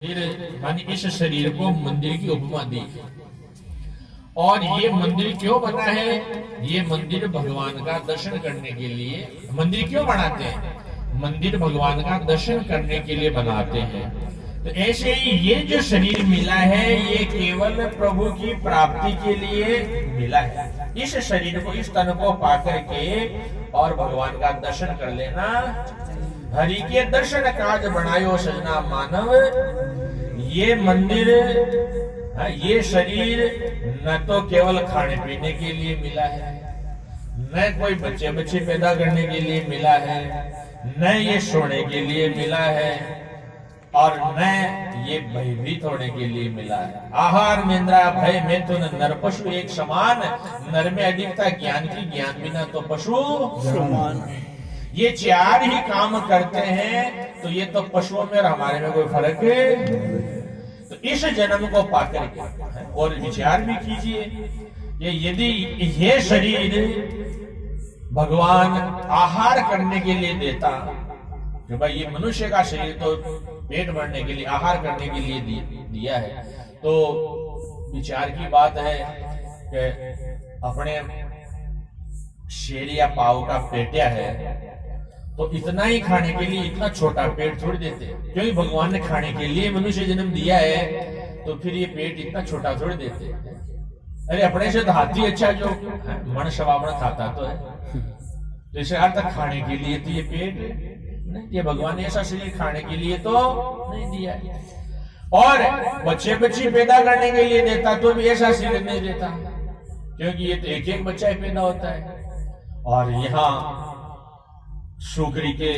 मानी इस शरीर को मंदिर की उपमा दी। और ये मंदिर क्यों बना है? ये मंदिर भगवान का दर्शन करने के लिए। मंदिर क्यों बनाते हैं? मंदिर भगवान का दर्शन करने के लिए बनाते हैं। तो ऐसे ही ये जो शरीर मिला है ये केवल प्रभु की प्राप्ति के लिए मिला है। इस शरीर को, इस तन को पाकर के और भगवान का दर्शन कर लेना। हरि के दर्शन काज बनायो सजना मानव। ये मंदिर, ये शरीर न तो केवल खाने पीने के लिए मिला है, न कोई बच्चे बच्चे पैदा करने के लिए मिला है, न ये सोने के लिए मिला है, और न ये भयभीत होने के लिए मिला है। आहार निंद्रा भय में तो नर पशु एक समान। नर में अधिकता ज्ञान की, ज्ञान बिना तो पशु समान। ये चार ही काम करते हैं, तो ये तो पशुओं में और हमारे में कोई फर्क है? तो इस जन्म को पाकर के और विचार भी कीजिए, ये यदि ये शरीर भगवान आहार करने के लिए देता, कि भाई ये मनुष्य का शरीर तो पेट भरने के लिए, आहार करने के लिए दिया है, तो विचार की बात है कि अपने शेर या पाव का पेटिया है तो इतना ही खाने के लिए इतना छोटा पेट छोड़ देते, क्योंकि भगवान ने खाने के लिए मनुष्य जन्म दिया है, तो फिर ये पेट इतना छोटा छोड़ देते। अरे अपने से तो हाथी अच्छा, जो मन शवावण खाता तो है, तो इसे अर्थ खाने के लिए तो ये पेट नहीं, ये भगवान ने ऐसा शरीर खाने के लिए तो नहीं दिया। और बच्चे बच्ची पैदा करने के लिए देता तो भी ऐसा शरीर नहीं देता, क्योंकि ये तो एक एक बच्चा ही पैदा होता है। और यहाँ सुकरी के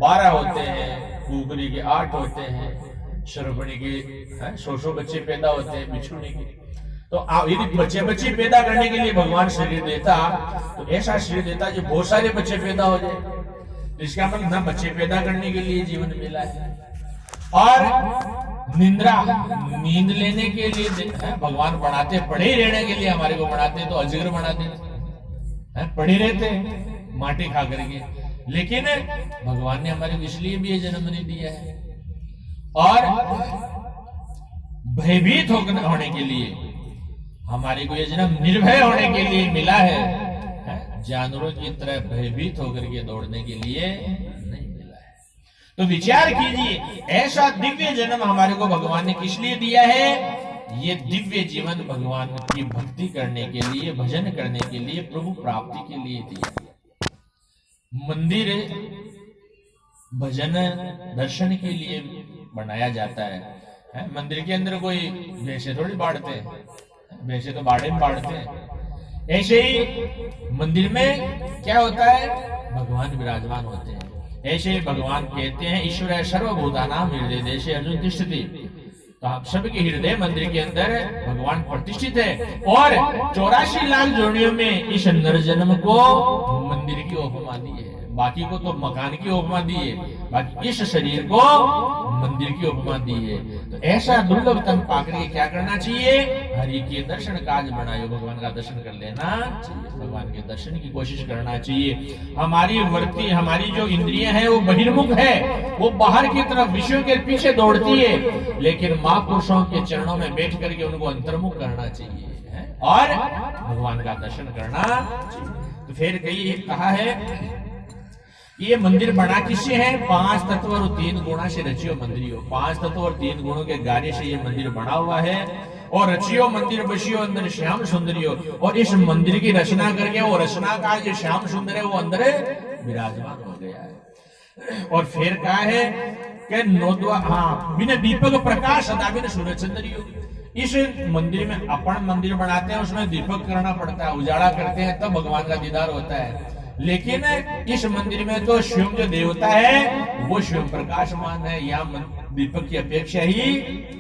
12 होते हैं, कुकरी के 8 होते हैं, शरबणी के 100 बच्चे पैदा होते हैं, बिछुने के। तो यदि बच्चे बच्चे पैदा करने के लिए भगवान शरीर देता, तो ऐसा शरीर देता जो बहुत सारे बच्चे पैदा हो जाए। तो इसका मतलब ना बच्चे पैदा करने के लिए जीवन मिला है, और निंद्रा, नींद लेने के लिए भगवान बनाते, पढ़े ही रहने के लिए हमारे को बनाते, तो अजगर बनाते, पढ़े रहते माटी खा करके। लेकिन भगवान ने हमारे को इसलिए भी ये जन्म नहीं दिया है, और भयभीत होने के लिए हमारे को ये जन्म निर्भय होने के लिए मिला है। जानवरों की तरह भयभीत होकर के दौड़ने के लिए नहीं मिला है। तो विचार कीजिए, ऐसा दिव्य जन्म हमारे को भगवान ने किस लिए दिया है? ये दिव्य जीवन भगवान की भक्ति करने के लिए, भजन करने के लिए, प्रभु प्राप्ति के लिए दिया। मंदिर भजन दर्शन के लिए बनाया जाता है। मंदिर के अंदर कोई भैंसे थोड़ी बाढ़ते हैं, भैंसे तो बाड़े में बाढ़ते हैं। ऐसे ही मंदिर में क्या होता है? भगवान विराजमान होते हैं। ऐसे ही भगवान कहते हैं, ईश्वर सर्वभूतानां हृदय देशे अर्जुन तिष्ठति। तो आप सबके हृदय मंदिर के अंदर भगवान प्रतिष्ठित है। और 84 लाख जोड़ियों में इस नर जन्म को मंदिर की उपमा दी है, बाकी को तो मकान की उपमा दी है, बाकी इस शरीर को मंदिर की उपमा दी है। तो ऐसा दुर्लभ तन पाकर के क्या करना चाहिए? हरि के दर्शन काज बनायो, भगवान का दर्शन कर लेना चाहिए, भगवान के दर्शन की कोशिश करना चाहिए। हमारी वृत्ति, हमारी जो इंद्रियां हैं वो बहिर्मुख है, वो बाहर की तरफ विषयों के पीछे दौड़ती है, लेकिन महापुरुषों के चरणों में बैठ करके उनको अंतर्मुख करना चाहिए और भगवान का दर्शन करना चाहिए। तो फिर कहा है, ये मंदिर बना किससे है? 5 तत्व और 3 गुणा से रचियो मंदिरियो। 5 तत्व और 3 गुणों के कार्य से ये मंदिर बना हुआ है। और रचियो मंदिर बसियो अंदर श्याम सुंदरियो। और इस मंदिर की रचना करके वो रचना का जो श्याम सुंदर है वो अंदर विराजमान हो गया है। और फिर कहा है कि बिना दीपक प्रकाश सदा बिना सूरज चंद्रियो। इस मंदिर में अपन मंदिर बनाते हैं, उसमें दीपक करना पड़ता है, उजाला करते हैं, तब भगवान का दीदार होता है। लेकिन इस मंदिर में तो स्वयं जो देवता है वो स्वयं प्रकाशमान है, यहाँ दीपक की अपेक्षा ही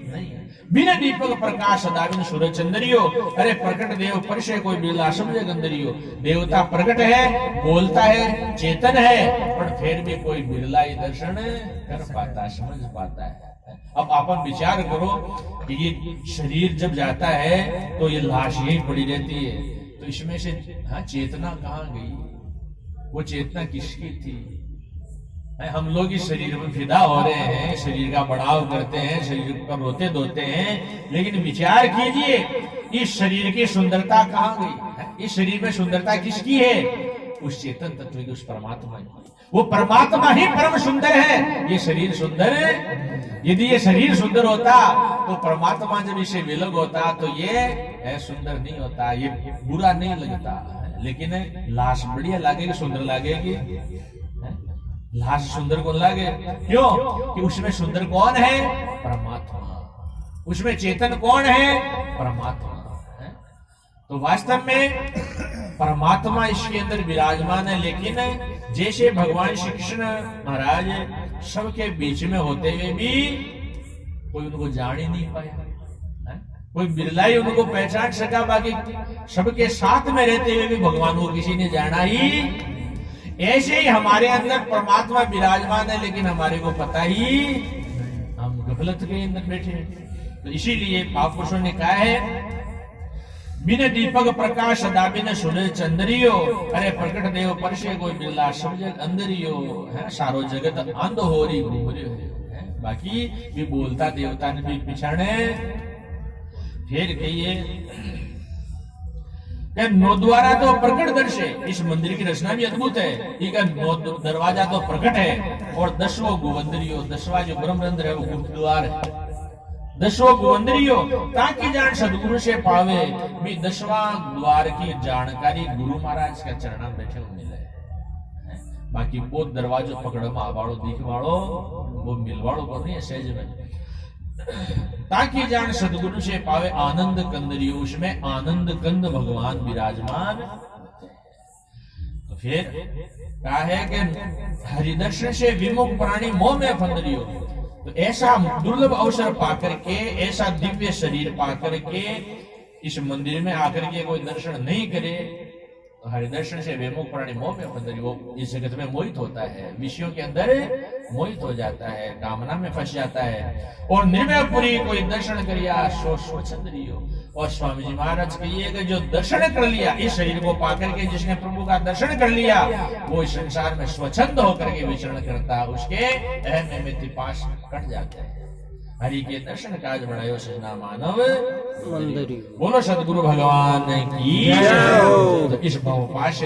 नहीं है। बिना दीपक प्रकाश सदा बिन सूरज चंद्रियो। अरे प्रकट देव परिचय कोई बिरला समझे गंदरियो। देवता प्रकट है, बोलता है, चेतन है, पर फिर भी कोई बिरला ही दर्शन कर पाता, समझ पाता है। अब अपन विचार करो कि ये शरीर जब जाता है तो ये लाश यही पड़ी रहती है, तो इसमें से चेतना कहाँ गई? वो चेतना किसकी थी? हम लोग इस शरीर में फिदा हो रहे हैं, शरीर का बढ़ाव करते हैं, शरीर को रोते धोते हैं, लेकिन विचार कीजिए इस शरीर की सुंदरता कहाँ गई? इस शरीर में सुंदरता किसकी है? उस चेतन तत्व की, उस परमात्मा की। वो परमात्मा ही परम सुंदर है। ये शरीर सुंदर है। यदि ये शरीर सुंदर होता तो परमात्मा जब इसे विलग होता तो ये सुंदर नहीं होता, ये बुरा नहीं लगता। लेकिन लाश बढ़िया लगेगी, सुंदर लगेगी। लाश सुंदर कौन लागे? क्यों? कि उसमें सुंदर कौन है? परमात्मा। उसमें चेतन कौन है? परमात्मा। तो वास्तव में परमात्मा इसके अंदर विराजमान है। लेकिन जैसे भगवान श्री कृष्ण महाराज सबके बीच में होते हुए भी कोई उनको जान ही नहीं पाया, कोई बिरला ही उनको पहचान सका, बाकी सबके साथ में रहते हुए भी भगवान को किसी ने जाना ही। ऐसे ही हमारे अंदर परमात्मा विराजमान है, लेकिन हमारे को पता ही, हम गफलत के अंदर बैठे हैं। तो इसीलिए महापुरुषों ने कहा है, बिन दीपक प्रकाश दाबिन सुने चंद्रियो, अरे प्रकट देव परशे कोई बिरला सब जग अंदरियो, है सारो जगत अंध हो रही घूमरियो है। बाकी भी बोलता देवता ने भी पिछाड़े। फिर कहिए नौ द्वारा तो प्रकट दर्शे। इस मंदिर की रचना भी अद्भुत है। ठीक है, नौ दरवाजा तो प्रकट है और 10वां गोवंदरियो, 10वां जो ब्रह्मरंध्र है वो गुप्त द्वार है। 10वां गोवंदरियो ताकि जान सदगुरु से पावे भी। 10वां द्वार की जानकारी गुरु महाराज के चरणा में बैठे हुए मिले। बाकी वो दरवाजो पकड़ो महावाड़ो दिख वाड़ो वो मिलवाड़ो को नहीं है सहज में। ताकि जान सदगुरु से पावे आनंद कंदरियो, उसमें आनंद कंद भगवान विराजमान। तो फिर कहा है कि हरिदर्शन से विमुख प्राणी मोह में फंदरियो। तो ऐसा दुर्लभ अवसर पाकर के, ऐसा दिव्य शरीर पाकर के इस मंदिर में आकर के कोई दर्शन नहीं करे तो हरिदर्शन से विमुख प्राणी मोह में फंदरियो। वो इस जगत में मोहित होता है, विषयों के अंदर मोहित हो जाता है, कामना में फंस जाता है। और निर्मयपुरी कोई दर्शन करिया सो स्वच्छंदरियो। और स्वामी जी महाराज कहिए कि जो दर्शन कर लिया, इस शरीर को पाकर के जिसने प्रभु का दर्शन कर लिया, वो इस संसार में स्वच्छंद होकर के विचरण करता, उसके अहम में तिपास कट जाते हैं। हरि के दर्शन काज बढ़ायो सजना मानव बोलो सदगुरु भगवान की। तो इस भाव पाश